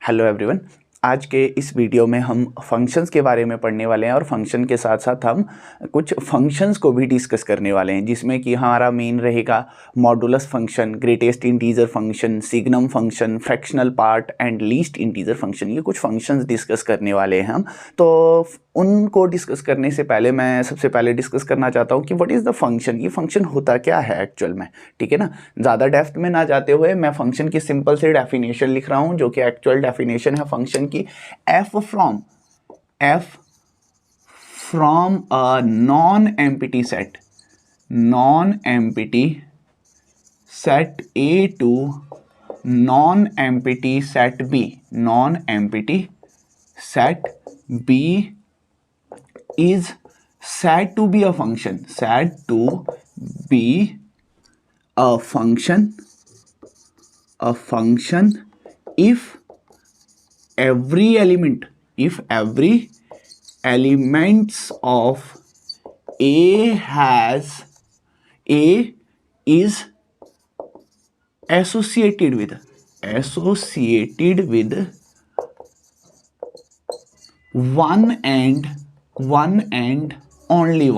Hello everyone. आज के इस वीडियो में हम फंक्शंस के बारे में पढ़ने वाले हैं और फंक्शन के साथ साथ हम कुछ फंक्शंस को भी डिस्कस करने वाले हैं, जिसमें कि हमारा मेन रहेगा modulus function, greatest integer function, signum function, fractional part and least integer function. ये कुछ फंक्शंस डिस्कस करने वाले हैं हम। तो उनको डिस्कस करने से पहले मैं सबसे पहले डिस्कस करना चाहता हूँ कि व्हाट इज़ द फंक्शन। ये फंक्शन होता क्या है एक्चुअल में, ठीक है ना। ज़्यादा डेप्थ में ना जाते हुए मैं फंक्शन की सिंपल से डेफिनेशन लिख रहा हूँ, जो कि एक्चुअल डेफिनेशन है फंक्शन की। f from a non-empty set A to non-empty set B is said to be a function, if every elements of A is associated with one and only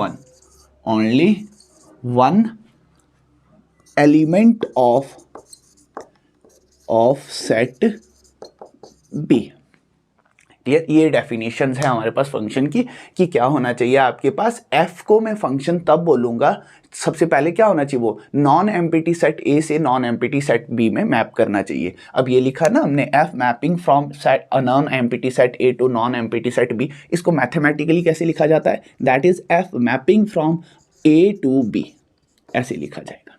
one element of set B। ये definitions है हमारे पास function की कि क्या होना चाहिए आपके पास। f को मैं फंक्शन तब बोलूँगा, सबसे पहले क्या होना चाहिए, वो नॉन एम्प्टी सेट A से नॉन एम्प्टी सेट B में मैप करना चाहिए। अब ये लिखा ना हमने, f mapping from set a non empty set A to non empty set B। इसको मैथमेटिकली कैसे लिखा जाता है, that is f mapping from A to B, ऐसे लिखा जाएगा।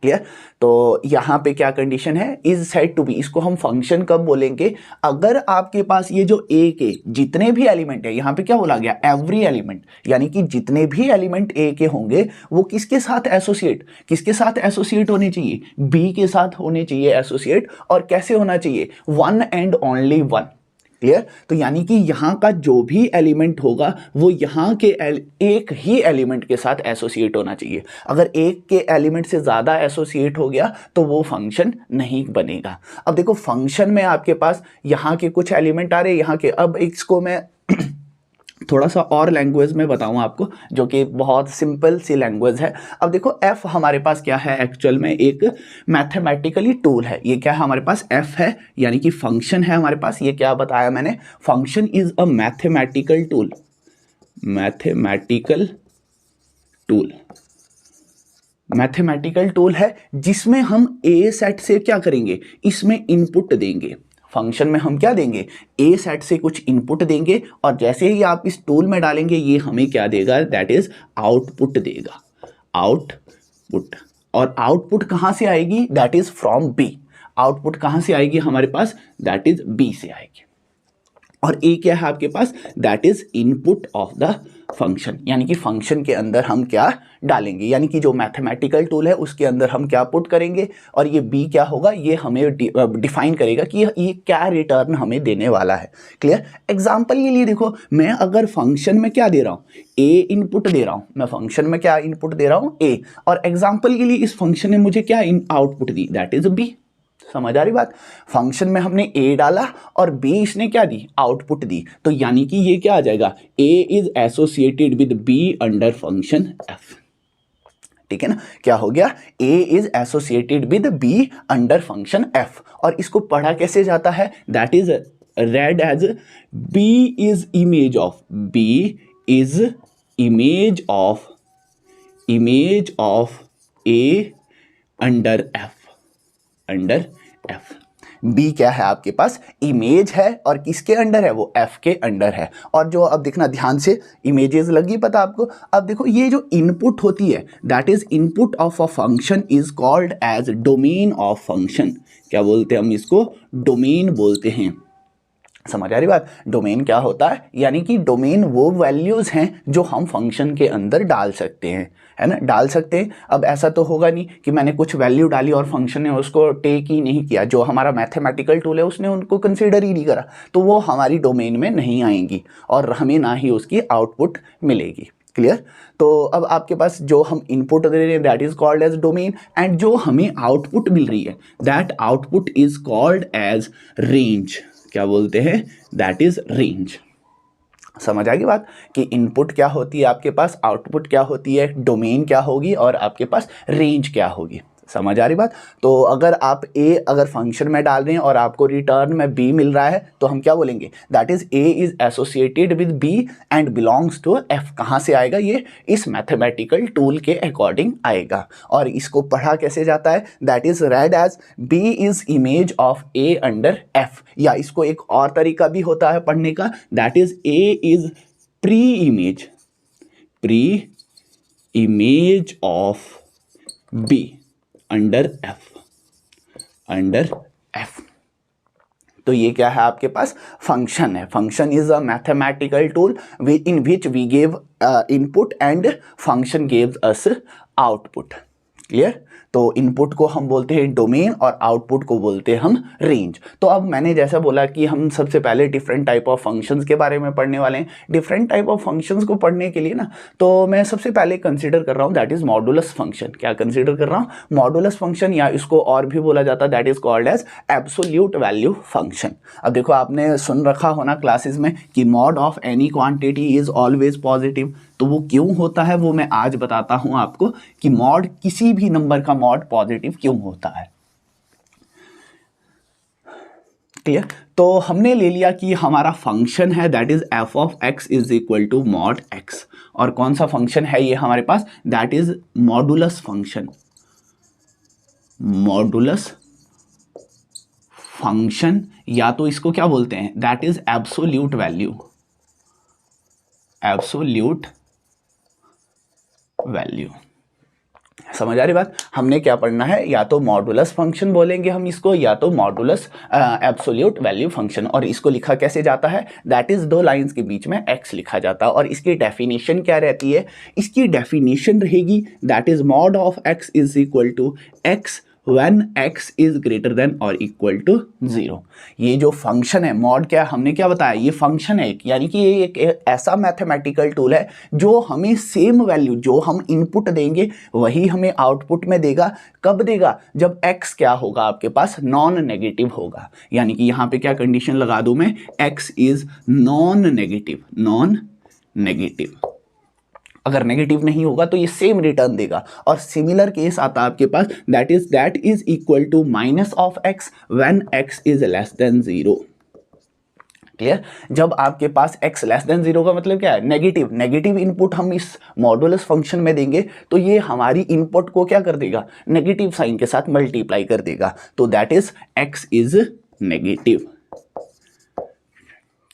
क्लियर। तो यहाँ पे क्या कंडीशन है, इज सेड टू बी। इसको हम फंक्शन कब बोलेंगे, अगर आपके पास ये जो ए के जितने भी एलिमेंट है, यहाँ पे क्या बोला गया, एवरी एलिमेंट, यानी कि जितने भी एलिमेंट ए के होंगे वो किसके साथ एसोसिएट होने चाहिए, बी के साथ होने चाहिए एसोसिएट। और कैसे होना चाहिए, one and only one. Clear. तो यानी कि यहाँ का जो भी एलिमेंट होगा वो यहाँ के एक ही एलिमेंट के साथ एसोसिएट होना चाहिए। अगर एक के एलिमेंट से ज़्यादा एसोसिएट हो गया तो वो फंक्शन नहीं बनेगा। अब देखो फंक्शन में आपके पास यहाँ के कुछ एलिमेंट आ रहे हैं, यहाँ के। अब इसको मैं थोड़ा सा और लैंग्वेज में बताऊं आपको, जो कि बहुत सिंपल सी लैंग्वेज है। अब देखो f हमारे पास क्या है, एक्चुअल में एक मैथमेटिकली टूल है। ये क्या है हमारे पास, f है, यानी कि फंक्शन है हमारे पास। ये क्या बताया मैंने, function is a mathematical tool है, जिसमें हम a सेट से क्या करेंगे, इसमें इनपुट देंगे। फंक्शन में हम क्या देंगे, ए सेट से कुछ इनपुट देंगे, और जैसे ही आप इस टूल में डालेंगे ये हमें क्या देगा, दैट इज आउटपुट देगा, आउटपुट। और आउटपुट कहाँ से आएगी, that is from B. Output कहाँ से आएगी हमारे पास, दैट इज बी से आएगी। और ए क्या है आपके पास, that is input of the function, यानी कि फंक्शन के अंदर हम क्या डालेंगे, यानी कि जो मैथमेटिकल टूल है उसके अंदर हम क्या पुट करेंगे। और ये बी क्या होगा, ये हमें डिफाइन करेगा कि ये क्या रिटर्न हमें देने वाला है। क्लियर। एग्जांपल के लिए देखो, मैं अगर फंक्शन में क्या दे रहा हूँ, ए इनपुट दे रहा हूँ, मैं फंक्शन में क्या इनपुट दे रहा हूँ, ए। और एग्जाम्पल के लिए इस फंक्शन ने मुझे क्या आउटपुट दी, दैट इज बी। समझ आ रही बात। फंक्शन में हमने ए डाला और बी इसने क्या दी, आउटपुट दी। तो यानी कि ये क्या आ जाएगा, a is associated with b under function f. ठीक है ना, क्या हो गया, a is associated with b under function f. और इसको पढ़ा कैसे जाता है, that is read as B is image of A under f. B क्या है आपके पास, इमेज है, और किसके अंडर है, वो एफ के अंडर है। और जो अब देखना ध्यान से, इमेजेस लगी पता आपको। अब देखो ये जो इनपुट होती है, that is input of a function is called as domain of function. क्या बोलते हैं हम इसको, डोमेन बोलते हैं। समझ आ रही बात। डोमेन क्या होता है, यानी कि डोमेन वो वैल्यूज हैं जो हम फंक्शन के अंदर डाल सकते हैं, है ना, डाल सकते हैं। अब ऐसा तो होगा नहीं कि मैंने कुछ वैल्यू डाली और फंक्शन ने उसको टेक ही नहीं किया, जो हमारा मैथमेटिकल टूल है उसने उनको कंसीडर ही नहीं करा, तो वो हमारी डोमेन में नहीं आएंगी और हमें ना ही उसकी आउटपुट मिलेगी। क्लियर। तो अब आपके पास जो हम इनपुट दे रहे हैं that is called as domain, and जो हमें आउटपुट मिल रही है that output is called as range. क्या बोलते हैं? That is range. समझ आ गई बात कि इनपुट क्या होती है आपके पास, आउटपुट क्या होती है, डोमेन क्या होगी और आपके पास रेंज क्या होगी। समझ आ रही बात। तो अगर आप अगर फंक्शन में डाल रहे हैं और आपको रिटर्न में बी मिल रहा है तो हम क्या बोलेंगे? That is A is associated with B and belongs to F. कहाँ से आएगा ये? इस मैथमेटिकल टूल के अकॉर्डिंग आएगा। और इसको पढ़ा कैसे जाता है? That is read as B is image of A under F. या इसको एक और तरीका भी होता है पढ़ने का, that is A is pre image of B under F. तो ये क्या है आपके पास? फंक्शन है। Function is a mathematical tool in which we give input and function gives us output. Clear. तो इनपुट को हम बोलते हैं डोमेन और आउटपुट को बोलते हैं हम रेंज। तो अब मैंने जैसा बोला कि हम सबसे पहले डिफरेंट टाइप ऑफ फंक्शंस के बारे में पढ़ने वाले हैं। डिफरेंट टाइप ऑफ फंक्शंस को पढ़ने के लिए ना, तो मैं सबसे पहले कंसीडर कर रहा हूँ दैट इज मॉडुलस फंक्शन। क्या कंसीडर कर रहा हूँ? मॉडुलस फंक्शन, या इसको और भी बोला जाता है that is called as absolute value function. अब देखो आपने सुन रखा होना क्लासेस में कि mod of any quantity is always positive. तो वो क्यों होता है वो मैं आज बताता हूं आपको कि मॉड, किसी भी नंबर का मॉड पॉजिटिव क्यों होता है। क्लियर। तो हमने ले लिया कि हमारा फंक्शन है that is f of x is equal to mod x. और कौन सा फंक्शन है ये हमारे पास? That is modulus function. Modulus function, या तो इसको क्या बोलते हैं? That is absolute value. Absolute value. समझ आ रही बात। हमने क्या पढ़ना है? या तो मॉडुलस फंक्शन बोलेंगे हम इसको, या तो मॉडुलस एब्सोल्यूट वैल्यू फंक्शन। और इसको लिखा कैसे जाता है? दैट इज दो लाइंस के बीच में x लिखा जाता है। और इसकी डेफिनेशन क्या रहती है? इसकी डेफिनेशन रहेगी that is mod of x is equal to x when x is greater than or equal to 0। ये जो फंक्शन है मॉड, क्या हमने क्या बताया? ये फंक्शन है, यानी कि ये एक ऐसा मैथमेटिकल टूल है जो हमें सेम वैल्यू, जो हम इनपुट देंगे वही हमें आउटपुट में देगा। कब देगा? जब x क्या होगा आपके पास? नॉन नेगेटिव होगा। यानी कि यहाँ पे क्या कंडीशन लगा दूं मैं? x is non negative. अगर नेगेटिव नहीं होगा तो ये सेम रिटर्न देगा। और सिमिलर केस आता है आपके पास that is equal to minus of x when x is less than 0। Clear. जब आपके पास x लेस देन 0 का मतलब क्या है? नेगेटिव इनपुट हम इस मॉडुलस फंक्शन में देंगे तो ये हमारी इनपुट को क्या कर देगा? नेगेटिव साइन के साथ मल्टीप्लाई कर देगा। तो that is x is negative.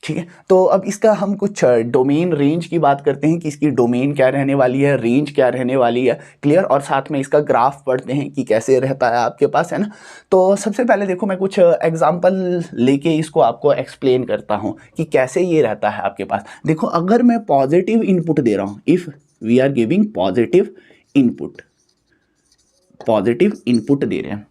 ठीक है। तो अब इसका हम कुछ डोमेन रेंज की बात करते हैं कि इसकी डोमेन क्या रहने वाली है, रेंज क्या रहने वाली है। क्लियर। और साथ में इसका ग्राफ पढ़ते हैं कि कैसे रहता है आपके पास, है ना। तो सबसे पहले देखो मैं कुछ एग्जांपल लेके इसको आपको एक्सप्लेन करता हूं कि कैसे ये रहता है आपके पास। देखो अगर मैं पॉजिटिव इनपुट दे रहा हूं, if we are giving positive input दे रहे हैं,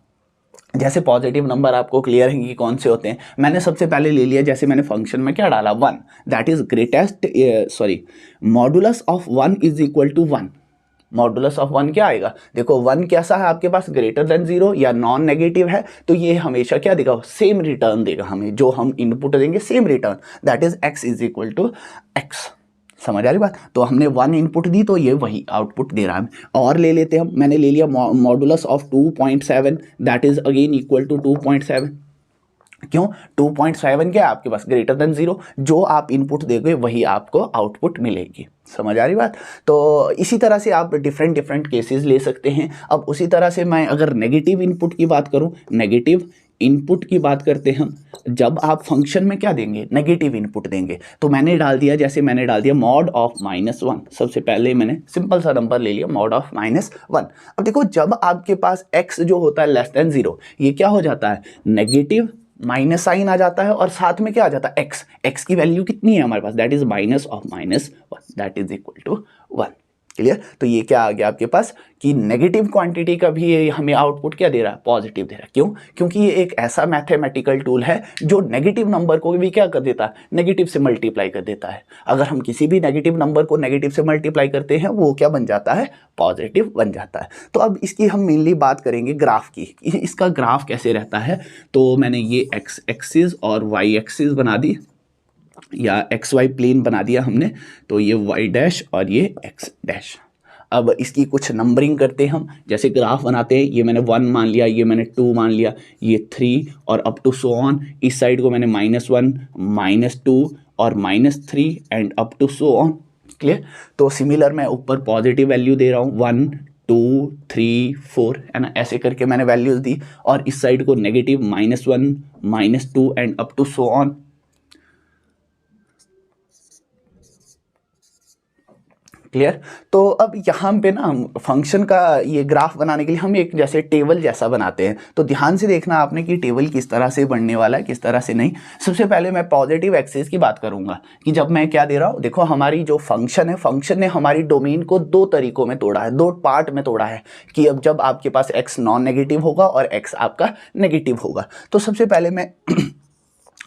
जैसे पॉजिटिव नंबर आपको क्लियर है कि कौन से होते हैं। मैंने सबसे पहले ले लिया, जैसे मैंने फंक्शन में क्या डाला? 1। That is modulus of 1 is equal to 1। Modulus of 1 क्या आएगा? देखो 1 कैसा है आपके पास? ग्रेटर देन 0 या नॉन नेगेटिव है, तो ये हमेशा क्या देगा? सेम रिटर्न देगा हमें। जो हम इनपुट देंगे same return, that is x is equal to x। समझ आ रही बात। तो हमने 1 इनपुट दी तो ये वही आउटपुट दे रहा है। और ले लेते हम, मैंने ले लिया modulus of 2.7 that is again equal to 2.7। क्यों? 2.7 क्या है आपके पास? Greater than 0। जो आप इनपुट देंगे वही आपको आउटपुट मिलेगी। समझ आ रही बात। तो इसी तरह से आप डिफरेंट केसेस ले सकते हैं। अब उसी तरह से मैं अगर नेगेटिव इनपुट की बात करूं, नेगेटिव इनपुट की बात करते हैं हम, जब आप फंक्शन में क्या देंगे? नेगेटिव इनपुट देंगे। तो मैंने डाल दिया, जैसे मैंने डाल दिया मॉड ऑफ -1। सबसे पहले मैंने सिंपल सा नंबर ले लिया, मॉड ऑफ -1। अब देखो जब आपके पास x जो होता है लेस देन 0, ये क्या हो जाता है? नेगेटिव माइनस साइन आ जाता है और साथ में क्या आ जाता है? x की वैल्यू कितनी है हमारे पास? That is minus of -1 that is equal to 1। Clear. तो ये क्या आ गया आपके पास कि नेगेटिव क्वांटिटी का भी ये हमें आउटपुट क्या दे रहा है, पॉजिटिव दे रहा है। क्यों? क्योंकि ये एक ऐसा मैथमेटिकल टूल है जो नेगेटिव नंबर को भी क्या कर देता है, नेगेटिव से मल्टीप्लाई कर देता है। अगर हम किसी भी नेगेटिव नंबर को नेगेटिव से मल्टीप्लाई करते हैं वो क्या बन जाता है, पॉजिटिव बन जाता है। तो अब इसकी हम मेनली बात करेंगे ग्राफ की, इसका ग्राफ कैसे रहता है। तो मैंने ये एक्स एक्सिस और वाई एक्सिस बना दी, या एक्स वाई प्लेन बना दिया हमने। तो ये वाई डैश और ये एक्स डैश। अब इसकी कुछ नंबरिंग करते हैं हम, जैसे ग्राफ बनाते हैं। ये मैंने 1 मान लिया, ये मैंने 2 मान लिया, ये 3 और अप टू सो ऑन। इस साइड को मैंने -1, -2 और -3 and up to so on. Clear. तो सिमिलर मैं ऊपर पॉजिटिव वैल्यू दे रहा हूँ 1 2 3 4, है ना, ऐसे करके मैंने वैल्यूज दी। और इस साइड को negative -1 -2 and up to so on. Clear. तो अब यहाँ पे ना फंक्शन का ये ग्राफ बनाने के लिए हम एक जैसे टेबल जैसा बनाते हैं। तो ध्यान से देखना आपने कि टेबल किस तरह से बनने वाला है, किस तरह से नहीं। सबसे पहले मैं पॉजिटिव एक्सिस की बात करूंगा कि जब मैं क्या दे रहा हूँ। देखो हमारी जो फंक्शन है, फंक्शन ने हमारी डोमेन को 2 तरीकों में तोड़ा है, 2 पार्ट में तोड़ा है कि अब जब आपके पास एक्स नॉन नेगेटिव होगा और एक्स आपका नेगेटिव होगा। तो सबसे पहले मैं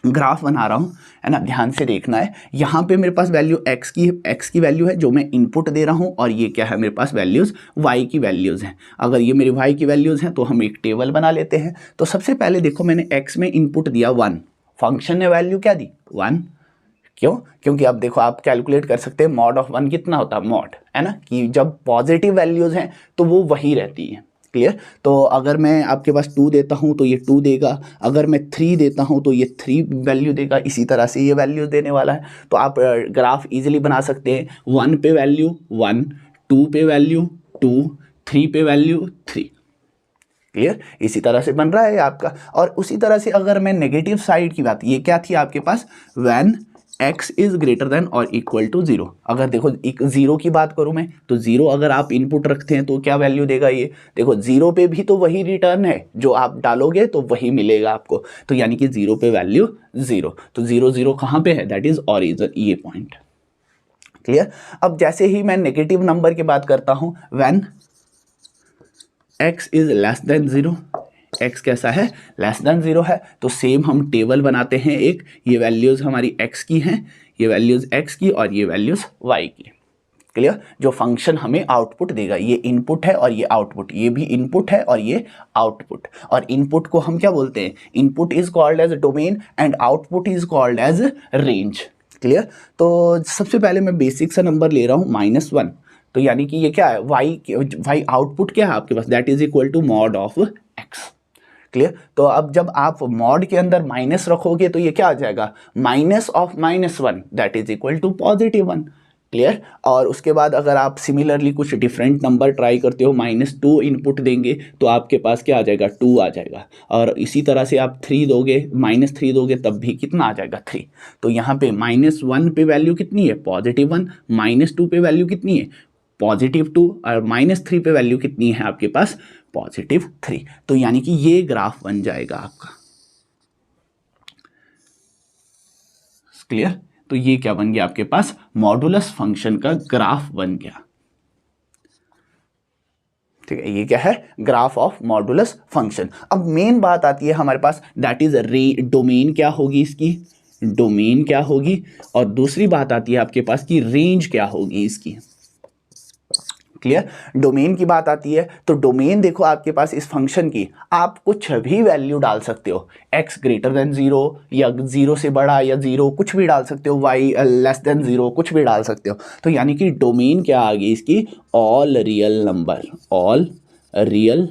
ग्राफ बना रहा हूँ, है ना, ध्यान से देखना है। यहाँ पे मेरे पास वैल्यू एक्स की वैल्यू है जो मैं इनपुट दे रहा हूँ, और ये क्या है, मेरे पास वैल्यूज़ वाई की वैल्यूज़ हैं। अगर ये मेरी वाई की वैल्यूज़ हैं तो हम एक टेबल बना लेते हैं। तो सबसे पहले देखो मैंने एक्स में इनपुट दिया 1, फंक्शन ने वैल्यू क्या दी 1। क्यों? क्योंकि अब देखो आप कैलकुलेट कर सकते हैं मॉड ऑफ 1 कितना होता है, मॉड, है ना, कि जब पॉजिटिव वैल्यूज़ हैं तो वो वही रहती हैं। क्लियर। तो अगर मैं आपके पास 2 देता हूँ तो ये 2 देगा, अगर मैं 3 देता हूँ तो ये 3 वैल्यू देगा। इसी तरह से ये वैल्यू देने वाला है। तो आप ग्राफ इजीली बना सकते हैं। 1 पे वैल्यू 1, 2 पे वैल्यू 2, 3 पे वैल्यू 3। क्लियर। इसी तरह से बन रहा है आपका। और उसी तरह से अगर मैं नेगेटिव साइड की बात, ये क्या थी आपके पास, when x is greater than और इक्वल टू 0। अगर देखो एक 0 की बात करूं मैं, तो 0 अगर आप इनपुट रखते हैं तो क्या वैल्यू देगा ये, देखो 0 पे भी तो वही रिटर्न है, जो आप डालोगे तो वही मिलेगा आपको। तो यानी कि 0 पे वैल्यू 0, तो 0 0 कहाँ पे है, दैट इज ऑरिजिन, ये पॉइंट। क्लियर। अब जैसे ही मैं नेगेटिव नंबर की बात करता हूं, when x is less than 0, x कैसा है, लेस देन 0 है, तो सेम हम टेबल बनाते हैं एक। ये वैल्यूज़ हमारी x की हैं, ये वैल्यूज़ x की और ये वैल्यूज़ y की। क्लियर। जो फंक्शन हमें आउटपुट देगा, ये इनपुट है और ये आउटपुट, ये भी इनपुट है और ये आउटपुट। और इनपुट को हम क्या बोलते हैं, input is called as domain and output is called as range. Clear. तो सबसे पहले मैं बेसिक सा नंबर ले रहा हूँ -1। तो यानी कि ये क्या है, y आउटपुट क्या है आपके पास, that is equal to mod of x। Clear. तो अब जब आप मॉड के अंदर माइनस रखोगे तो ये क्या आ जाएगा, minus of -1 that is equal to +1। Clear. और उसके बाद अगर आप सिमिलरली कुछ डिफरेंट नंबर ट्राई करते हो, -2 इनपुट देंगे तो आपके पास क्या आ जाएगा, 2 आ जाएगा। और इसी तरह से आप 3 दोगे, -3 दोगे तब भी कितना आ जाएगा, 3। तो यहाँ पे -1 पे वैल्यू कितनी है, +1, -2 पे वैल्यू कितनी है, +2, और -3 पे वैल्यू कितनी है आपके पास, +3। तो यानी कि ये ग्राफ बन जाएगा आपका। क्लियर। तो ये क्या बन गया आपके पास, मॉडुलस फंक्शन का ग्राफ बन गया। ठीक है, ये क्या है, ग्राफ ऑफ मॉडुलस फंक्शन। अब मेन बात आती है हमारे पास, दैट इज डोमेन क्या होगी इसकी, डोमेन क्या होगी, और दूसरी बात आती है आपके पास कि रेंज क्या होगी इसकी। क्लियर। डोमेन की बात आती है तो डोमेन देखो आपके पास इस फंक्शन की, आप कुछ भी वैल्यू डाल सकते हो, x ग्रेटर देन 0 या 0 से बड़ा या 0 कुछ भी डाल सकते हो, y लेस देन 0 कुछ भी डाल सकते हो। तो यानी कि डोमेन क्या आ गई इसकी, all real number, all real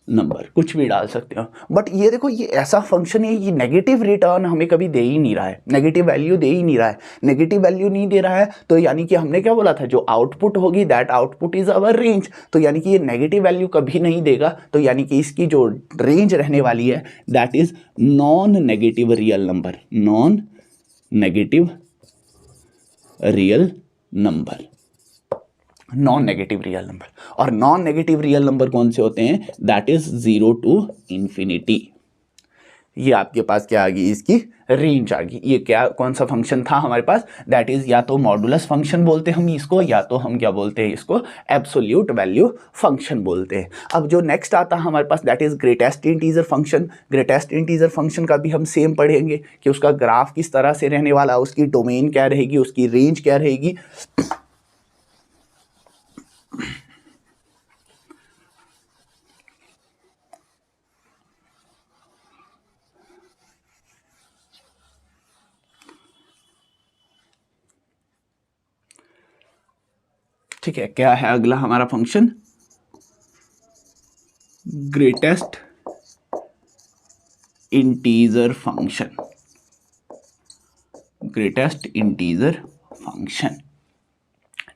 number कुछ भी डाल सकते हो। बट ये देखो ये ऐसा फंक्शन है, ये नेगेटिव रिटर्न हमें कभी दे ही नहीं रहा है, नेगेटिव वैल्यू दे ही नहीं रहा है। नेगेटिव वैल्यू नहीं दे रहा है तो यानी कि हमने क्या बोला था, जो आउटपुट होगी that output is our range. तो यानी कि ये नेगेटिव वैल्यू कभी नहीं देगा। तो यानी कि इसकी जो रेंज रहने वाली है that is non negative real number, non negative real number, non negative real number. और नॉन नेगेटिव रियल नंबर कौन से होते हैं, दैट इज 0 to ∞। ये आपके पास क्या आ गई, इसकी रेंज आ गई। ये क्या कौन सा फंक्शन था हमारे पास, दैट इज या तो मॉडुलस फंक्शन बोलते हैं हम इसको, या तो हम क्या बोलते हैं इसको, एब्सोल्यूट वैल्यू फंक्शन बोलते हैं। अब जो नेक्स्ट आता है हमारे पास that is greatest integer function. Greatest integer function का भी हम सेम पढ़ेंगे कि उसका ग्राफ किस तरह से रहने वाला, उसकी डोमेन क्या रहेगी, उसकी रेंज क्या रहेगी। ठीक है, क्या है अगला हमारा function, greatest integer function. Greatest integer function,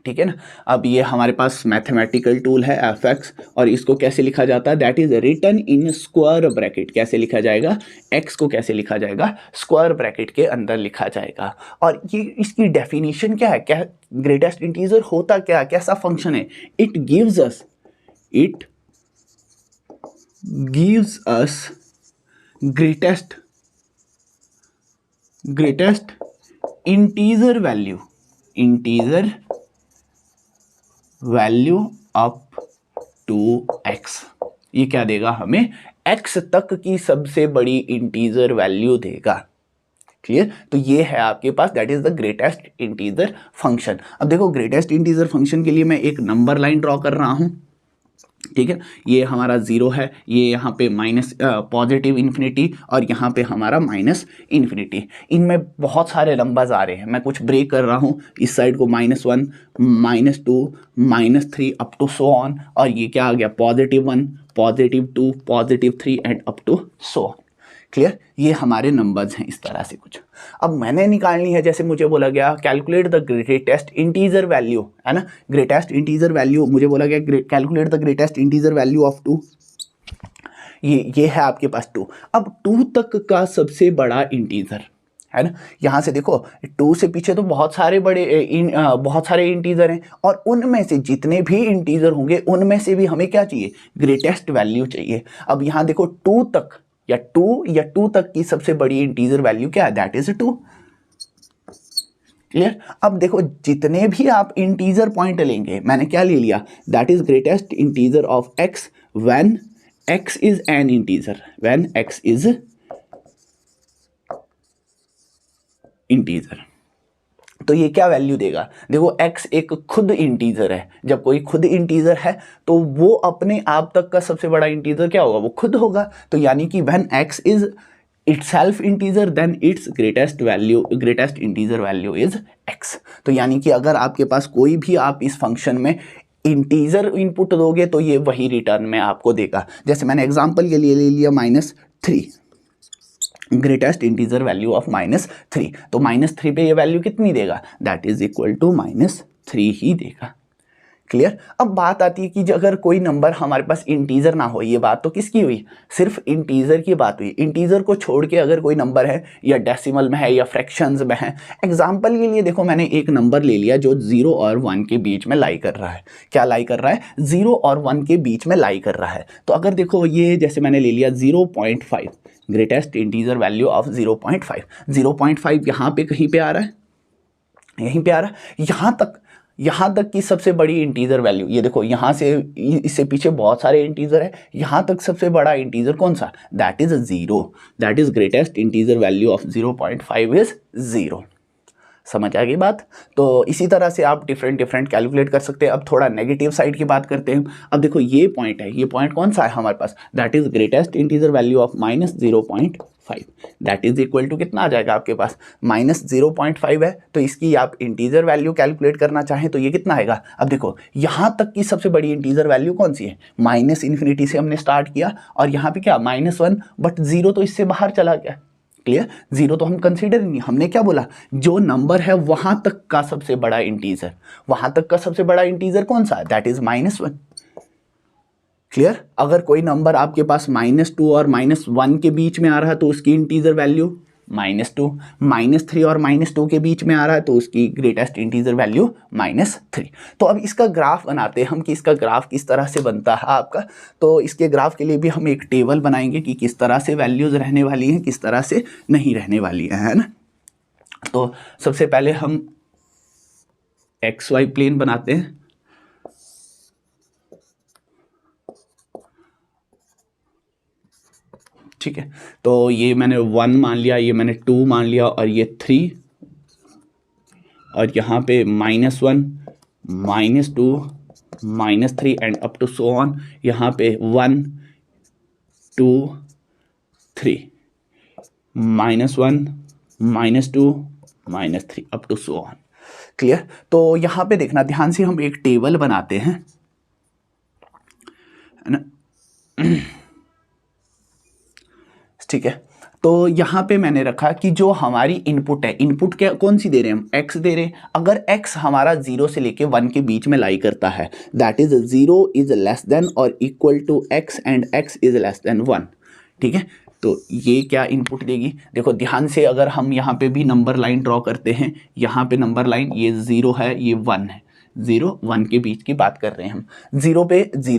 ठीक है ना। अब ये हमारे पास मैथमेटिकल टूल है fx, और इसको कैसे लिखा जाता है, that is written in square bracket. कैसे लिखा जाएगा, x को कैसे लिखा जाएगा, स्क्वायर ब्रैकेट के अंदर लिखा जाएगा। और ये इसकी डेफिनेशन क्या है, क्या ग्रेटेस्ट इंटीजर होता क्या, कैसा फंक्शन है, it gives us greatest integer value up to x। ये क्या देगा हमें, x तक की सबसे बड़ी इंटीजर वैल्यू देगा। क्लियर, तो ये है आपके पास that is the greatest integer function. अब देखो ग्रेटेस्ट इंटीजर फंक्शन के लिए मैं एक नंबर लाइन ड्रॉ कर रहा हूं, ठीक है। ये हमारा 0 है, ये यहाँ पे माइनस पॉजिटिव इन्फिनिटी, और यहाँ पे हमारा माइनस इन्फिनिटी। इनमें बहुत सारे नंबर्स आ रहे हैं, मैं कुछ ब्रेक कर रहा हूँ, इस साइड को -1, -2, -3 अप टू सो ऑन, और ये क्या आ गया, +1, +2, +3 and up to so on. Clear, ये हमारे नंबर्स हैं इस तरह से कुछ। अब मैंने निकालनी है, जैसे मुझे बोला गया calculate the greatest integer value, है ना, ग्रेटेस्ट इंटीजर वैल्यू मुझे बोला गया calculate the greatest integer value of 2। ये है आपके पास 2। अब 2 तक का सबसे बड़ा इंटीजर, है ना, यहाँ से देखो 2 से पीछे तो बहुत सारे बहुत सारे इंटीजर हैं, और उनमें से जितने भी इंटीजर होंगे उनमें से भी हमें क्या चाहिए, ग्रेटेस्ट वैल्यू चाहिए। अब यहाँ देखो 2 तक या 2 तक की सबसे बड़ी इंटीजर वैल्यू क्या है, दैट इज 2। क्लियर, अब देखो जितने भी आप इंटीजर पॉइंट लेंगे, मैंने क्या ले लिया, that is greatest integer of x when x is an integer, when x is integer. तो ये क्या वैल्यू देगा, देखो x एक खुद इंटीजर है, जब कोई खुद इंटीजर है तो वो अपने आप तक का सबसे बड़ा इंटीजर क्या होगा, वो खुद होगा। तो यानी कि when x is itself integer then its greatest integer value is x। तो यानी कि अगर आपके पास कोई भी आप इस फंक्शन में इंटीजर इनपुट दोगे तो ये वही रिटर्न में आपको देगा। जैसे मैंने एग्जांपल के लिए ले लिया -3, ग्रेटेस्ट इंटीजर वैल्यू ऑफ -3, तो -3 पे ये वैल्यू कितनी देगा, दैट इज इक्वल टू -3 ही देगा। क्लियर, अब बात आती है कि अगर कोई नंबर हमारे पास इंटीजर ना हो, ये बात तो किसकी हुई, सिर्फ इंटीजर की बात हुई। इंटीजर को छोड़ के अगर कोई नंबर है या डेसिमल में है या फ्रैक्शंस में है, एग्जांपल के लिए देखो मैंने एक नंबर ले लिया जो 0 और 1 के बीच में लाई कर रहा है। क्या लाई कर रहा है, 0 और 1 के बीच में लाई कर रहा है। तो अगर देखो ये जैसे मैंने ले लिया 0.5, ग्रेटेस्ट इंटीजर वैल्यू ऑफ 0.5 यहाँ पे कहीं पे आ रहा है, यहीं पे आ रहा है, यहाँ तक की सबसे बड़ी इंटीजर वैल्यू, ये देखो यहाँ से इससे पीछे बहुत सारे इंटीजर है, यहाँ तक सबसे बड़ा इंटीजर कौन सा, that is 0, that is greatest integer value of 0.5 is 0। समझ आ गई बात। तो इसी तरह से आप डिफरेंट कैलकुलेट कर सकते हैं। अब थोड़ा नेगेटिव साइड की बात करते हैं। अब देखो ये पॉइंट है, ये पॉइंट कौन सा है हमारे पास, that is greatest integer value of -0.5, that is equal to कितना आ जाएगा आपके पास, -0.5 है। तो इसकी आप इंटीजर वैल्यू कैलकुलेट करना चाहें तो ये कितना आएगा। अब देखो यहाँ तक की सबसे बड़ी इंटीजर वैल्यू कौन सी है, -∞ से हमने स्टार्ट किया, और यहाँ पे क्या -1, बट 0 तो इससे बाहर चला गया। क्लियर, 0 तो हम कंसीडर नहीं, हमने क्या बोला, जो नंबर है वहां तक का सबसे बड़ा इंटीजर, वहां तक का सबसे बड़ा इंटीजर कौन सा है, दैट इज -1। क्लियर, अगर कोई नंबर आपके पास -2 और -1 के बीच में आ रहा है तो उसकी इंटीजर वैल्यू -2, -3 और -2 के बीच में आ रहा है तो उसकी ग्रेटेस्ट इंटीजर वैल्यू -3। तो अब इसका ग्राफ बनाते हैं हम कि इसका ग्राफ किस तरह से बनता है आपका। तो इसके ग्राफ के लिए भी हम एक टेबल बनाएंगे कि किस तरह से वैल्यूज रहने वाली हैं, किस तरह से नहीं रहने वाली है ना। तो सबसे पहले हम XY प्लेन बनाते हैं। ठीक है, तो ये मैंने 1 मान लिया, ये मैंने 2 मान लिया और ये 3, और यहाँ पे -1, -2, -3 and up to so on. यहाँ पे 1 2 3, -1 -2 -3 up to so on. Clear. तो यहाँ पे देखना ध्यान से, हम एक टेबल बनाते हैं, है ना। ठीक है, तो यहाँ पे मैंने रखा कि जो हमारी इनपुट है, इनपुट क्या कौन सी दे रहे हैं हम, x दे रहे हैं। अगर x हमारा 0 से लेके 1 के बीच में लाई करता है, that is 0 is less than और equal to x and x is less than 1। ठीक है, तो ये क्या इनपुट देगी, देखो ध्यान से, अगर हम यहाँ पे भी नंबर लाइन ड्रॉ करते हैं, यहाँ पे नंबर लाइन ये 0 है, ये 1 है, 0 1 के बीच की बात कर रहे हैं हम। 0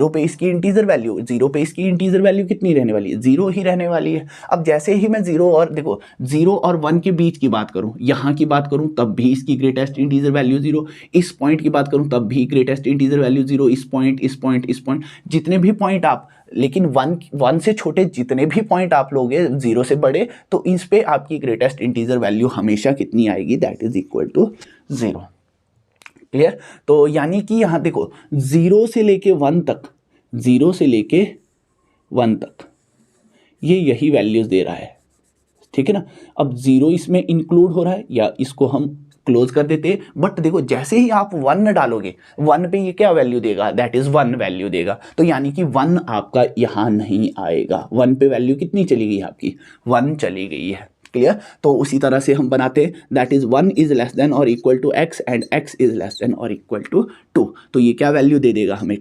पे इसकी इंटीजर वैल्यू, 0 पे इसकी इंटीजर वैल्यू कितनी रहने वाली है, 0 ही रहने वाली है। अब जैसे ही मैं 0 और देखो 0 और 1 के बीच की बात करूं, यहाँ की बात करूं तब भी इसकी ग्रेटेस्ट इंटीजर वैल्यू 0, इस पॉइंट की बात करूं तब भी ग्रेटेस्ट इंटीजर वैल्यू 0, इस पॉइंट इस पॉइंट इस पॉइंट, जितने भी पॉइंट आप, लेकिन 1 से छोटे जितने भी पॉइंट आप लोगे 0 से बड़े, तो इस पे आपकी ग्रेटेस्ट इंटीजर वैल्यू हमेशा कितनी आएगी, that is equal to 0। Clear. तो यानी कि यहाँ देखो 0 से लेके 1 तक, 0 से लेके 1 तक ये यही वैल्यूज दे रहा है। ठीक है ना। अब 0 इसमें इंक्लूड हो रहा है, या इसको हम क्लोज कर देते हैं, बट देखो जैसे ही आप 1 डालोगे, 1 पे ये क्या वैल्यू देगा, दैट इज 1 वैल्यू देगा। तो यानी कि 1 आपका यहाँ नहीं आएगा, 1 पे वैल्यू कितनी चली गई आपकी, 1 चली गई है। क्लियर। तो उसी तरह से हम बनाते हैं, that is 1 is less than और equal to x and x is less than और इक्वल टू 2। तो ये क्या वैल्यू दे देगा हमें,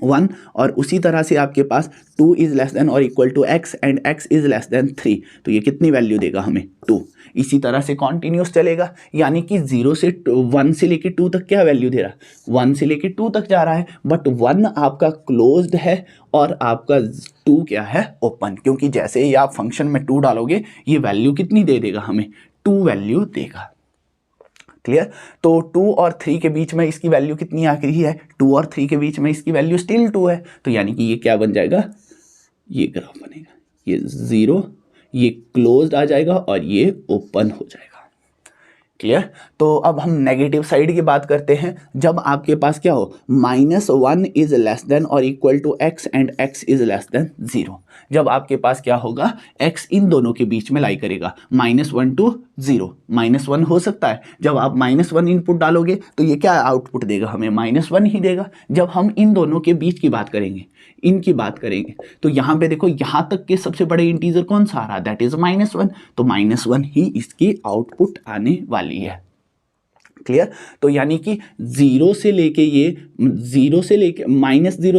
1। और उसी तरह से आपके पास 2 इज लेस देन और equal to x and x is less than 3, तो ये कितनी वैल्यू देगा हमें, 2। इसी तरह से कॉन्टिन्यूस चलेगा, यानी कि 0 से 1 से लेके 2 तक क्या वैल्यू दे रहा है, 1 से लेके 2 तक जा रहा है, बट 1 आपका क्लोज्ड है और आपका 2 क्या है, ओपन। क्योंकि जैसे ही आप फंक्शन में 2 डालोगे, ये वैल्यू कितनी दे देगा हमें, 2 वैल्यू देगा। क्लियर। तो 2 और 3 के बीच में इसकी वैल्यू कितनी आ गई है, 2 और 3 के बीच में इसकी वैल्यू स्टिल 2 है। तो यानी कि ये क्या बन जाएगा, ये ग्राफ बनेगा, ये 0, ये क्लोज्ड आ जाएगा और ये ओपन हो जाएगा। क्लियर। तो अब हम नेगेटिव साइड की बात करते हैं। जब आपके पास क्या हो, -1 इज लेस देन और equal to x and x is less than 0, जब आपके पास क्या होगा, x इन दोनों के बीच में लाई करेगा, -1 to 0, -1 हो सकता है। जब आप -1 इनपुट डालोगे तो ये क्या आउटपुट देगा हमें, -1 ही देगा। जब हम इन दोनों के बीच की बात करेंगे, इनकी बात करेंगे, तो यहाँ पे देखो यहाँ तक के सबसे बड़े इंटीजर कौन सा आ रहा है, दैट इज -1, तो -1 ही इसकी आउटपुट आने वाली है। क्लियर। तो यानी कि 0 से लेके ये -0 से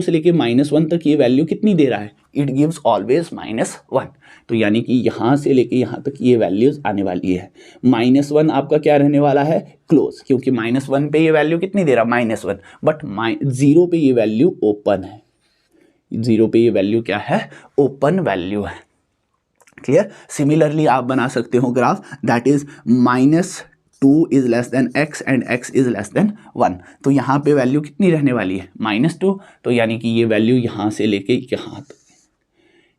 लेके -1 तक ये वैल्यू कितनी दे रहा है, इट गिव्स ऑलवेज -1। तो यानी कि यहाँ से लेके यहाँ तक ये वैल्यूज आने वाली है। -1 आपका क्या रहने वाला है, क्लोज, क्योंकि -1 पे ये वैल्यू कितनी दे रहा है, -1, बट 0 पे ये वैल्यू ओपन है, 0 पे ये वैल्यू क्या है, ओपन वैल्यू है। क्लियर। सिमिलरली आप बना सकते हो graph, that is -2 is less then x and x is less than 1। तो यहाँ पे वैल्यू कितनी रहने वाली है, -2। तो यानी कि ये वैल्यू यहाँ से लेके यहाँ तक,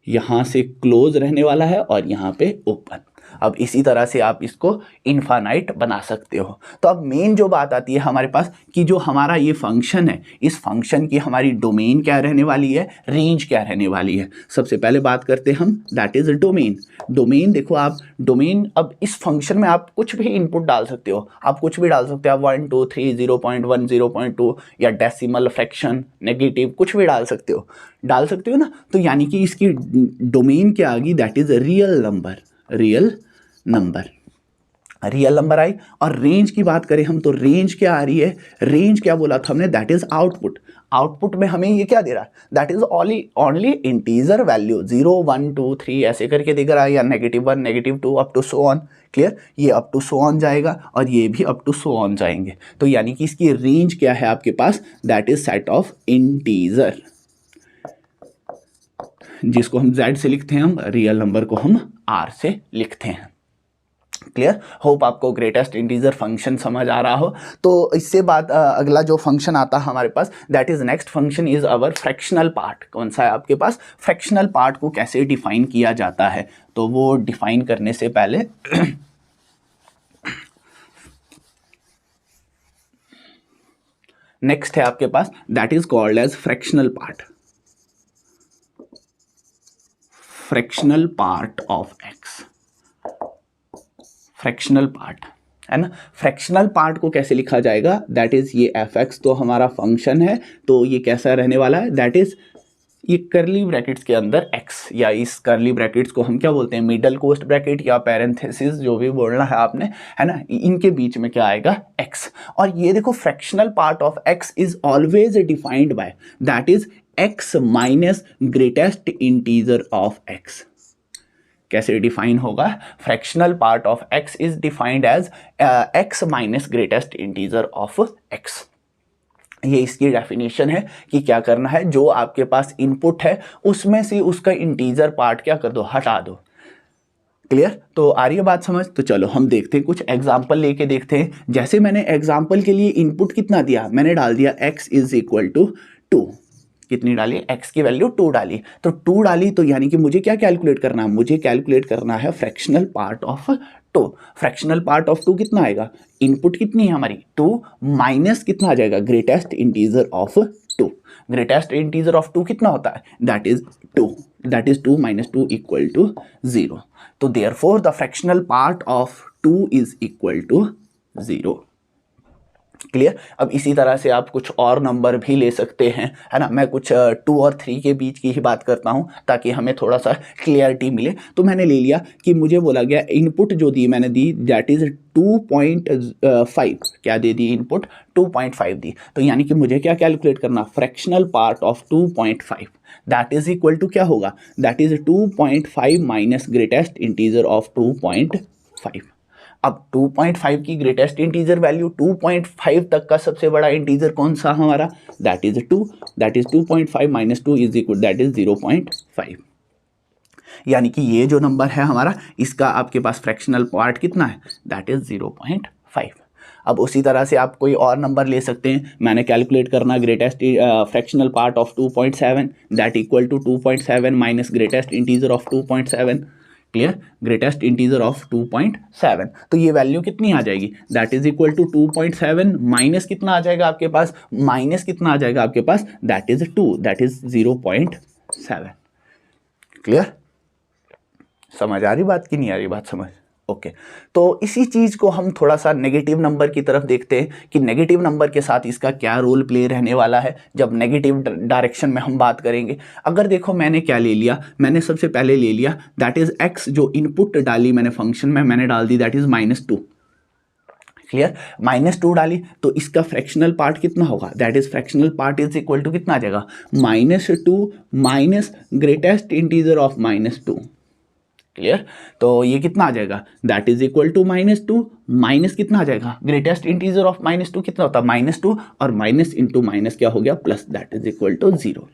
यहाँ से क्लोज रहने वाला है और यहाँ पे ओपन। अब इसी तरह से आप इसको इनफाइनाइट बना सकते हो। तो अब मेन जो बात आती है हमारे पास कि जो हमारा ये फंक्शन है, इस फंक्शन की हमारी डोमेन क्या रहने वाली है, रेंज क्या रहने वाली है। सबसे पहले बात करते हैं हम, दैट इज डोमेन। डोमेन देखो आप, डोमेन, अब इस फंक्शन में आप कुछ भी इनपुट डाल सकते हो, आप कुछ भी डाल सकते हो, आप 1 2 3 0.1 0.2 या डेसिमल, फ्रैक्शन, नेगेटिव, कुछ भी डाल सकते हो ना। तो यानी कि इसकी डोमेन क्या आ गई, that is real number, real number. Real number आई। और रेंज की बात करें हम तो रेंज क्या आ रही है, रेंज क्या बोला था हमने, दैट इज आउटपुट। आउटपुट में हमें ये क्या दे रहा है, that is only integer value 0 1 2 3 ऐसे करके दे रहा है, या -1 -2 up to so on. Clear, ये अप टू सो ऑन जाएगा और ये भी अप टू सो ऑन जाएंगे। तो यानी कि इसकी रेंज क्या है आपके पास, that is set of integer, जिसको हम z से लिखते हैं, हम रियल नंबर को हम r से लिखते हैं। क्लियर, होप आपको ग्रेटेस्ट इंटीजर फंक्शन समझ आ रहा हो। तो इससे बाद अगला जो फंक्शन आता है हमारे पास, that is next function is our fractional part. कौन सा है आपके पास, फ्रैक्शनल पार्ट को कैसे डिफाइन किया जाता है, तो वो डिफाइन करने से पहले नेक्स्ट है आपके पास, that is called as fractional part, fractional part of x. Fractional part है ना, फ्रैक्शनल पार्ट को कैसे लिखा जाएगा, दैट इज ये एफ एक्स तो हमारा फंक्शन है, तो ये कैसा रहने वाला है, दैट इज ये करली ब्रैकेट्स के अंदर x, या इस करली ब्रैकेट्स को हम क्या बोलते हैं, मिडल कोस्ट ब्रैकेट या पैरेंथेसिस, जो भी बोलना है आपने, है ना, इनके बीच में क्या आएगा, x। और ये देखो fractional part of x is always defined by that is x minus greatest integer of x। कैसे डिफाइन होगा, fractional part of x is defined as x minus greatest integer of x। ये इसकी definition है कि क्या करना है, जो आपके पास इनपुट है उसमें से उसका इंटीजर पार्ट क्या कर दो, हटा दो। क्लियर, तो आ रही है बात समझ। तो चलो हम देखते हैं, कुछ एग्जाम्पल लेके देखते हैं। जैसे मैंने एग्जाम्पल के लिए इनपुट कितना दिया, मैंने डाल दिया x इज इक्वल टू 2। कितनी डाली, x की वैल्यू 2 डाली, तो 2 डाली तो यानी कि मुझे क्या कैलकुलेट करना है, मुझे कैलकुलेट करना है fractional part of 2। Fractional part of 2 कितना आएगा, इनपुट कितनी है हमारी 2, माइनस कितना आ जाएगा, greatest integer of 2। Greatest integer of 2 कितना होता है, that is 2, that is 2 minus 2 equal to 0। तो therefore the fractional part of 2 is equal to 0। Clear, अब इसी तरह से आप कुछ और नंबर भी ले सकते हैं, है ना। मैं कुछ 2 और 3 के बीच की ही बात करता हूं ताकि हमें थोड़ा सा क्लियरिटी मिले। तो मैंने ले लिया कि मुझे बोला गया इनपुट जो दी मैंने दी दैट इज 2.5, क्या दे दी इनपुट 2.5 दी, तो यानी कि मुझे क्या कैलकुलेट करना, fractional part of 2.5 that is equal to क्या होगा, that is 2.5 minus greatest integer of 2.5। अब 2.5 की ग्रेटेस्ट इंटीजर वैल्यू 2.5 तक का सबसे बड़ा इंटीजर कौन सा हमारा, that is 2, that is 2.5 minus 2 is equal that is 0.5। यानी कि ये जो नंबर है हमारा, इसका आपके पास फ्रैक्शनल पार्ट कितना है, दैट इज 0.5। अब उसी तरह से आप कोई और नंबर ले सकते हैं। मैंने कैलकुलेट करना greatest fractional part of 2.7 that equal to 2.7 minus greatest integer of 2.7। Clear, greatest integer of 2.7, तो ये वैल्यू कितनी आ जाएगी, that is equal to 2.7 minus कितना आ जाएगा आपके पास, माइनस कितना आ जाएगा आपके पास, that is 2, that is 0.7। Clear, समझ आ रही बात कि नहीं आ रही बात समझ, ओके। तो इसी चीज़ को हम थोड़ा सा नेगेटिव नंबर की तरफ देखते हैं कि नेगेटिव नंबर के साथ इसका क्या रोल प्ले रहने वाला है जब नेगेटिव डायरेक्शन में हम बात करेंगे। अगर देखो मैंने क्या ले लिया, मैंने सबसे पहले ले लिया दैट इज x, जो इनपुट डाली मैंने फंक्शन में मैंने डाल दी दैट इज -2। क्लियर, -2 डाली तो इसका फ्रैक्शनल पार्ट कितना होगा, that is fractional part is equal to कितना आ जाएगा, -2 minus greatest integer of -2। Clear, तो ये कितना आ जाएगा, that is equal to -2 minus कितना आ जाएगा, ग्रेटेस्ट इंटीजर ऑफ -2 कितना होता है, -2, और माइनस इंटू माइनस क्या हो गया, plus, that is equal to 0।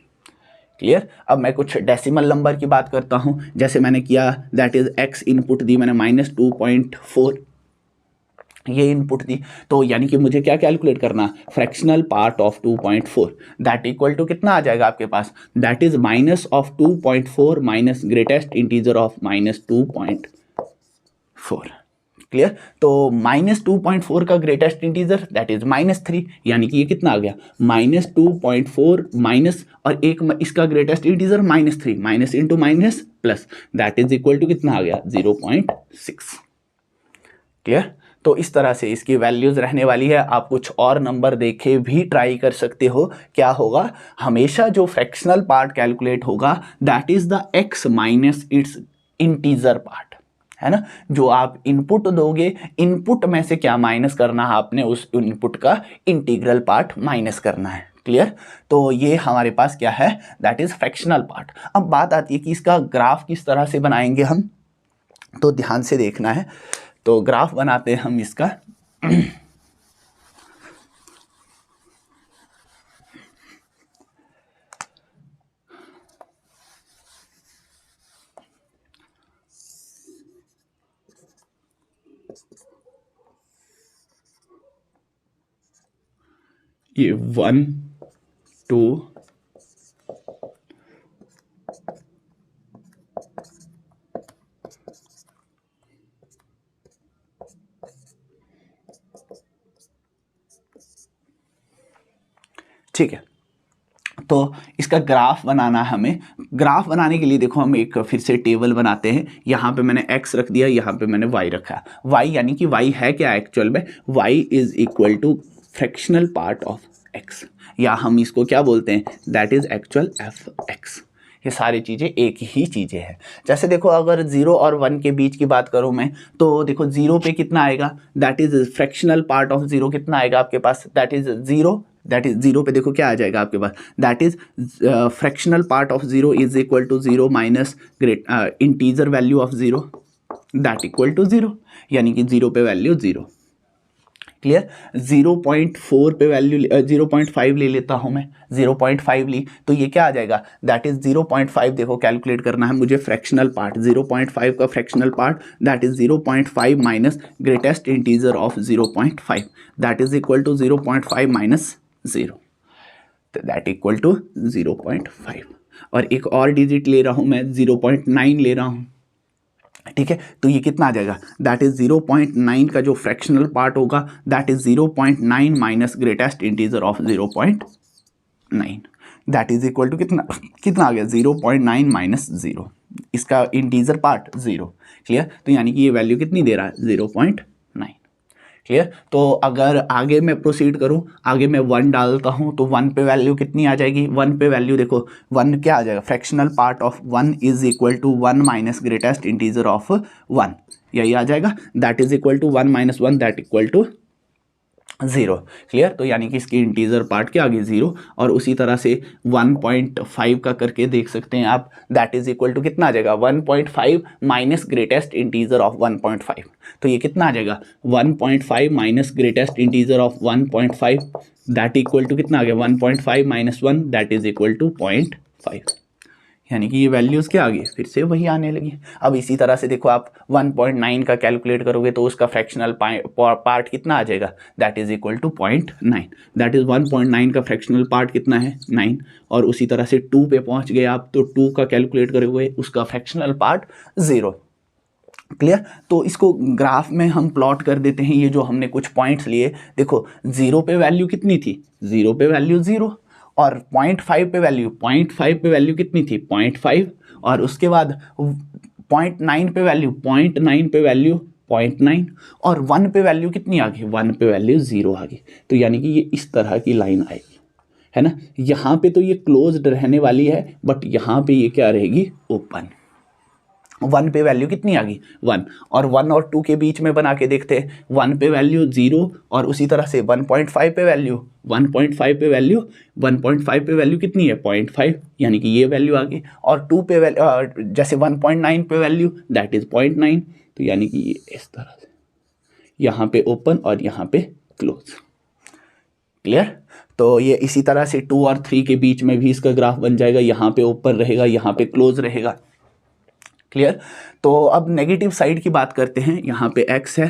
Clear, अब मैं कुछ डेसिमल नंबर की बात करता हूं। जैसे मैंने किया दैट इज x इनपुट दी मैंने -2.4, ये इनपुट दी, तो यानी कि मुझे क्या कैलकुलेट करना, fractional part of 2.4 that equal to कितना आ जाएगा आपके पास, that is minus of 2.4 minus greatest integer of -2.4। Clear, तो -2.4 का ग्रेटेस्ट इंटीजर दैट इज -3, यानी कि ये कितना आ गया, -2.4 माइनस और एक इसका greatest integer -3, minus into minus plus, that is equal to कितना आ गया, 0.6। क्लियर, तो इस तरह से इसकी वैल्यूज रहने वाली है। आप कुछ और नंबर देखे भी ट्राई कर सकते हो। क्या होगा, हमेशा जो फ्रैक्शनल पार्ट कैलकुलेट होगा that is the x minus it's integer part, है ना। जो आप इनपुट दोगे, इनपुट में से क्या माइनस करना है आपने, उस इनपुट का इंटीग्रल पार्ट माइनस करना है। क्लियर। तो ये हमारे पास क्या है, दैट इज फ्रैक्शनल पार्ट। अब बात आती है कि इसका ग्राफ किस तरह से बनाएंगे हम, तो ध्यान से देखना है। तो ग्राफ बनाते हैं हम इसका। ये 1 2 ठीक है। तो इसका ग्राफ बनाना है हमें। ग्राफ बनाने के लिए देखो हम एक फिर से टेबल बनाते हैं। यहाँ पे मैंने x रख दिया, यहाँ पे मैंने y रखा। y यानी कि y है क्या एक्चुअल में, y is equal to fractional part of x, या हम इसको क्या बोलते हैं, that is actual F X. ये सारी चीज़ें एक ही चीज़ें हैं। जैसे देखो अगर 0 और 1 के बीच की बात करूँ मैं, तो देखो 0 पे कितना आएगा, that is fractional part of 0 कितना आएगा आपके पास, दैट इज 0। दैट इज 0 पे देखो क्या आ जाएगा आपके पास, that is fractional part of 0 is equal to 0 minus great integer value of 0, that equal to 0, यानी कि 0 पे वैल्यू 0। क्लियर। 0.4 पे वैल्यू 0.5 ले लेता हूँ मैं, 0.5 ली तो ये क्या आ जाएगा, दैट इज 0.5। देखो कैलकुलेट करना है मुझे फ्रैक्शनल पार्ट, 0.5 का fractional part that is 0.5 minus greatest integer of 0.5, that is equal to 0.5 minus 0, that equal to 0.5। और एक और डिजिट ले रहा हूँ मैं, 0.9 ले रहा हूँ। ठीक है, तो ये कितना आ जाएगा, दैट इज 0.9 का जो फ्रैक्शनल पार्ट होगा that is 0.9 minus greatest integer of 0.9, that is equal to कितना कितना आ गया, 0.9 माइनस 0, इसका इंटीजर पार्ट 0। क्लियर। तो यानी कि ये वैल्यू कितनी दे रहा है, 0.9। क्लियर। तो अगर आगे मैं प्रोसीड करूं, आगे मैं 1 डालता हूं तो 1 पे वैल्यू कितनी आ जाएगी, 1 पे वैल्यू देखो 1 क्या आ जाएगा, fractional part of 1 is equal to 1 minus greatest integer of 1, यही आ जाएगा, that is equal to 1 minus 1 that equal to 0। Clear. तो यानी कि इसकी इंटीजर पार्ट क्या आ गई 0, और उसी तरह से 1.5 का करके देख सकते हैं आप, दैट इज इक्वल टू कितना आ जाएगा, 1.5 माइनस ग्रेटेस्ट इंटीजर ऑफ 1.5, तो ये कितना आ जाएगा, 1.5 minus greatest integer of 1.5 that equal to कितना आ गया, 1.5 minus 1 that is equal to 0.5, यानी कि ये वैल्यूज़ क्या आ गई, फिर से वही आने लगी। अब इसी तरह से देखो आप 1.9 का कैलकुलेट करोगे तो उसका फ्रैक्शनल पार्ट कितना आ जाएगा, that is equal to 0.9, that is 1.9 का फ्रैक्शनल पार्ट कितना है 9, और उसी तरह से 2 पे पहुंच गए आप तो 2 का कैलकुलेट करोगे उसका फ्रैक्शनल पार्ट 0। क्लियर। तो इसको ग्राफ में हम प्लॉट कर देते हैं। ये जो हमने कुछ पॉइंट्स लिए, देखो 0 पे वैल्यू कितनी थी, 0 पे वैल्यू 0, और 0.5 पे वैल्यू, 0.5 पे वैल्यू कितनी थी 0.5, और उसके बाद 0.9 पे वैल्यू, 0.9 पे वैल्यू 0.9, और 1 पे वैल्यू कितनी आ गई, 1 पे वैल्यू 0 आ गई। तो यानी कि ये इस तरह की लाइन आएगी, है ना। यहाँ पे तो ये क्लोज्ड रहने वाली है, बट यहाँ पे ये क्या रहेगी, ओपन। 1 पे वैल्यू कितनी आ गई 1, और 1 और 2 के बीच में बना के देखते हैं, 1 पे वैल्यू 0, और उसी तरह से 1.5 पे वैल्यू, 1.5 पे वैल्यू, 1.5 पे वैल्यू कितनी है 0.5, यानी कि ये वैल्यू आ गई, और 2 पे वैल्यू जैसे 1.9 पे वैल्यू दैट इज 0.9, तो यानी कि ये इस तरह से यहाँ पे ओपन और यहाँ पे क्लोज। क्लियर। तो ये इसी तरह से 2 और 3 के बीच में भी इसका ग्राफ बन जाएगा, यहाँ पे ओपन रहेगा, यहाँ पे क्लोज रहेगा। क्लियर। तो अब नेगेटिव साइड की बात करते हैं। यहाँ पे x है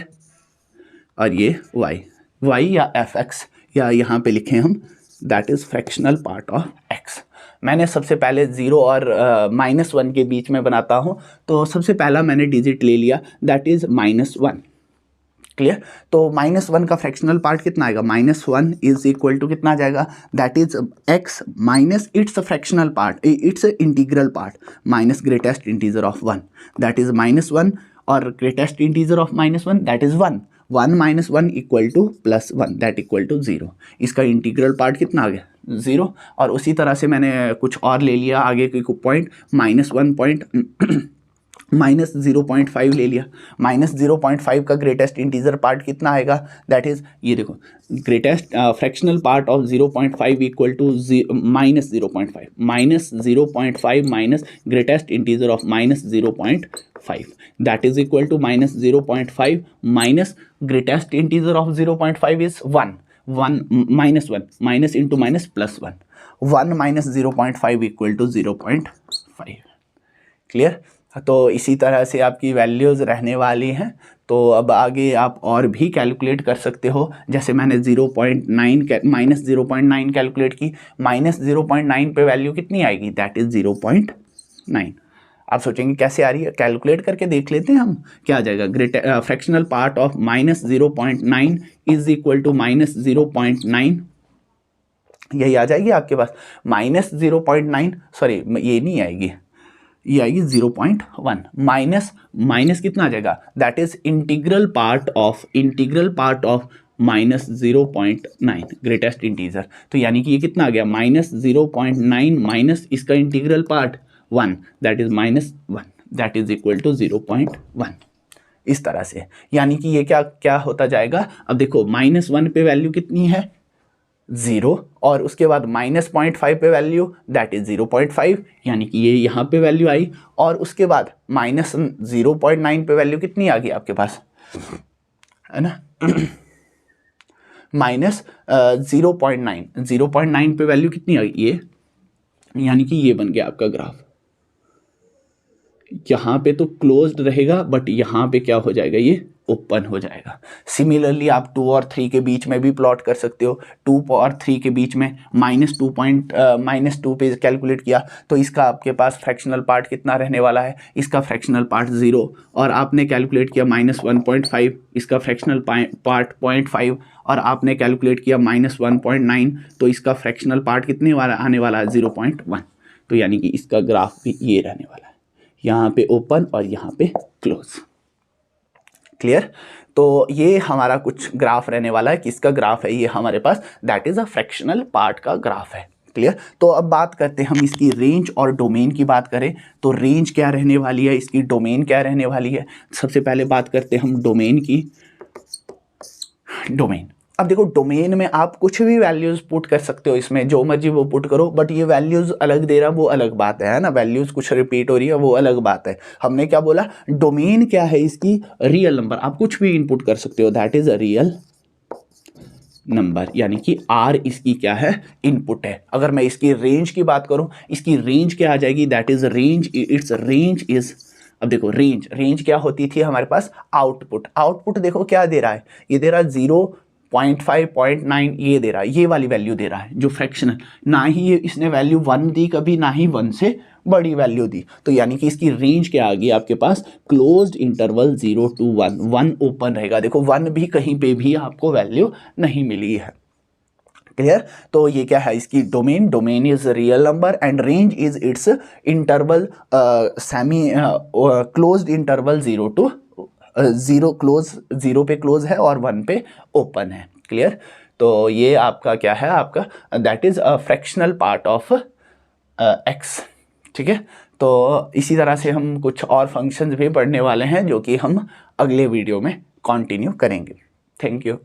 और ये y या fx, या यहाँ पे लिखें हम that is fractional part of x। मैंने सबसे पहले 0 और -1 के बीच में बनाता हूँ, तो सबसे पहला मैंने डिजिट ले लिया दैट इज -1। क्लियर। तो -1 का फ्रैक्शनल पार्ट कितना आएगा, -1 इज इक्वल टू कितना आ जाएगा, that is x minus its fractional part, its integral part minus greatest integer of 1, that is -1, और greatest integer of -1 that is 1, 1 minus 1 equal to +1 that equal to 0। इसका integral part कितना आ गया 0, और उसी तरह से मैंने कुछ और ले लिया आगे के पॉइंट, -1 -0.5 ले लिया, -0.5 का ग्रेटेस्ट इंटीजर पार्ट कितना आएगा, दैट इज ये देखो greatest fractional part of 0.5 equal to -0.5 -0.5 minus greatest integer of -0.5 that is equal to -0.5 minus greatest integer of 0.5 is 1 -1 minus into minus plus 1 minus 0.5 equal to 0.5। Clear. तो इसी तरह से आपकी values रहने वाली हैं। तो अब आगे आप और भी कैलकुलेट कर सकते हो, जैसे मैंने -0.9 कैलकुलेट की, -0.9 पे वैल्यू कितनी आएगी, दैट इज़ 0.9। आप सोचेंगे कैसे आ रही है, कैलकुलेट करके देख लेते हैं हम क्या आ जाएगा। Fractional part of -0.9 is equal to -0.9, यही आ जाएगी आपके पास। -0.9 सॉरी ये नहीं आएगी, ये आएगी 0.1 माइनस कितना आ जाएगा, that is integral part of -0.9 greatest integer. तो यानी कि ये कितना आ गया, -0.9 माइनस इसका integral part 1 that is -1 that is equal to 0.1। इस तरह से यानी कि ये क्या होता जाएगा। अब देखो -1 पे वैल्यू कितनी है 0 और उसके बाद -0.5 पे वैल्यू दैट इज 0.5, यानी कि ये यहाँ पे वैल्यू आई, और उसके बाद -0.9 पे वैल्यू कितनी आ गई आपके पास, है ना -0.9 पे वैल्यू कितनी आ गई ये, यानी कि ये बन गया आपका ग्राफ। यहाँ पे तो क्लोज्ड रहेगा बट यहाँ पे क्या हो जाएगा, ये ओपन हो जाएगा। सिमिलरली आप 2 और 3 के बीच में भी प्लॉट कर सकते हो। 2 और 3 के बीच में -2 पे कैलकुलेट किया तो इसका आपके पास फ्रैक्शनल पार्ट कितना रहने वाला है, इसका फ्रैक्शनल पार्ट 0, और आपने कैलकुलेट किया -1.5, इसका फ्रैक्शनल पार्ट 0.5, और आपने कैलकुलेट किया -1.9, तो इसका फ्रैक्शनल पार्ट कितने वाला आने वाला है 0.1। तो यानी कि इसका ग्राफ भी ये रहने वाला है, यहाँ पे ओपन और यहाँ पे क्लोज। क्लियर। तो ये हमारा कुछ ग्राफ रहने वाला है। किसका ग्राफ है ये हमारे पास, that is a fractional part का ग्राफ है। क्लियर। तो अब बात करते हैं हम इसकी रेंज और डोमेन की बात करें तो रेंज क्या रहने वाली है, इसकी डोमेन क्या रहने वाली है। सबसे पहले बात करते हैं हम डोमेन की। डोमेन, अब देखो डोमेन में आप कुछ भी वैल्यूज पुट कर सकते हो, इसमें जो मर्जी वो पुट करो, बट ये वैल्यूज अलग दे रहा वो अलग बात है ना, वैल्यूज कुछ रिपीट हो रही है वो अलग बात है। हमने क्या बोला, डोमेन क्या है इसकी, रियल नंबर। आप कुछ भी इनपुट कर सकते हो, that is a real number, यानी कि R इसकी क्या है, इनपुट है। अगर मैं इसकी रेंज की बात करूं, इसकी रेंज क्या आ जाएगी, that is range, it's range is, अब देखो रेंज क्या होती थी हमारे पास, आउटपुट देखो क्या दे रहा है, ये दे रहा है 0.5, 0.9 ये दे रहा है, ये वाली वैल्यू दे रहा है जो फ्रैक्शनल, ना ही ये इसने वैल्यू 1 दी कभी, ना ही 1 से बड़ी वैल्यू दी। तो यानी कि इसकी रेंज क्या आ गई आपके पास, क्लोज्ड इंटरवल 0 to 1, 1 ओपन रहेगा। देखो 1 भी कहीं पे भी आपको वैल्यू नहीं मिली है। क्लियर। तो ये क्या है इसकी domain is real number and range is it's interval semi closed interval 0 to 0, close 0 पे क्लोज है और 1 पे ओपन है। क्लियर। तो ये आपका क्या है, आपका that is a fractional part of x. ठीक है। तो इसी तरह से हम कुछ और फंक्शंस भी पढ़ने वाले हैं जो कि हम अगले वीडियो में कंटिन्यू करेंगे। Thank you.